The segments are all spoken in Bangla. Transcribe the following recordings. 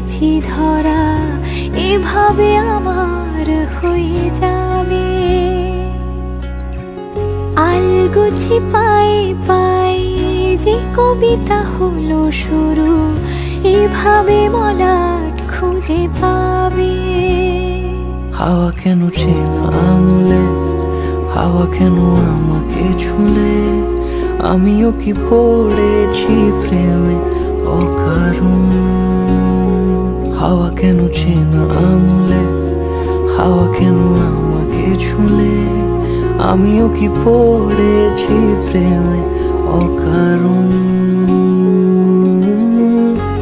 পড়েছি ধরা, এভাবে আমার হয়ে যাবে। আলগোছে পায়ে পায়ে যে কবিতা হলো শুরু, এভাবে মলাট খুঁজে পাবে। হাওয়া কেন চেনা আঙুলে, হাওয়া কেন আমাকে ছুলে, আমিও কি পড়েছি প্রেমে অকারণ। হাওয়া কেন চেনা আঙুলে, হাওয়া কেন আমাকে ছুলে, আমিও কি পড়েছি প্রেমে অকারণ।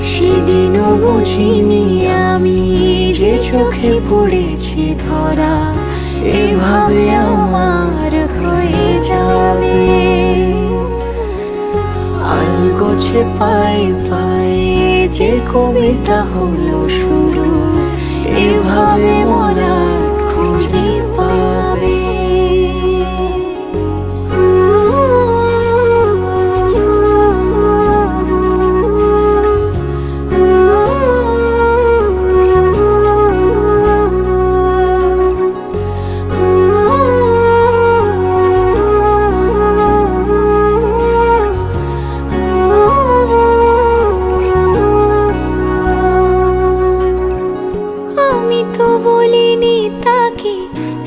সেদিনও বুঝিনি আমি যে চোখে পড়েছি ধরা, এভাবে আমার হয়ে যাবে। আলগোছে পায়ে পায়ে যে কবিতা হলো শুরু, এভাবে মলাট খুঁজে পাবে। আমি তো বলিনি তাকে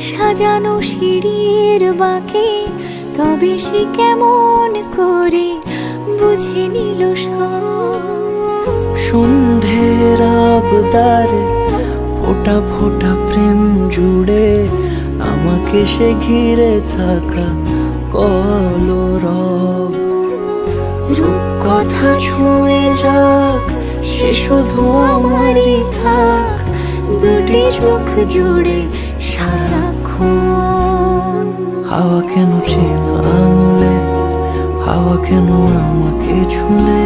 সাজানো সিঁড়ির বাঁকে, তবে সে কেমন করে বুঝে নিল সব। সন্ধ্যের আবদারে ফোঁটা ফোঁটা প্রেম জুড়ে, আমাকে সে ঘিরে থাকা কলরব। রূপকথা ছুঁয়ে যাক, সে শুধু আমারই থাক, দুটি চোখ জুড়ে সারাক্ষণ। হাওয়া কেন চেনা আঙুলে, হাওয়া কেন আমাকে ছুলে,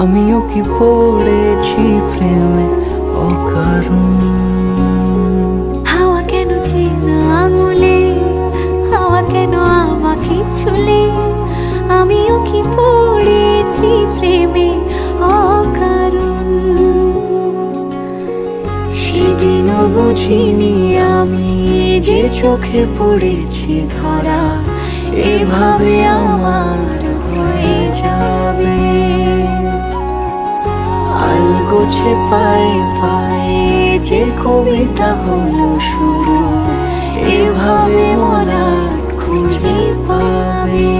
আমিও কি পড়েছি প্রেমে অকারণ। হাওয়া কেন চেনা আঙুলে, হাওয়া কেন আমাকে ছুলে, আমিও কি পড়েছি প্রেমে অকারণ। সেদিনও বুঝিনি আমি যে চোখে পড়েছি ধরা, এভাবে আমার হয়ে যাবে। আলগোছে পায়ে পায়ে যে কবিতা হলো শুরু, এভাবে মলাট খুঁজে পাবে।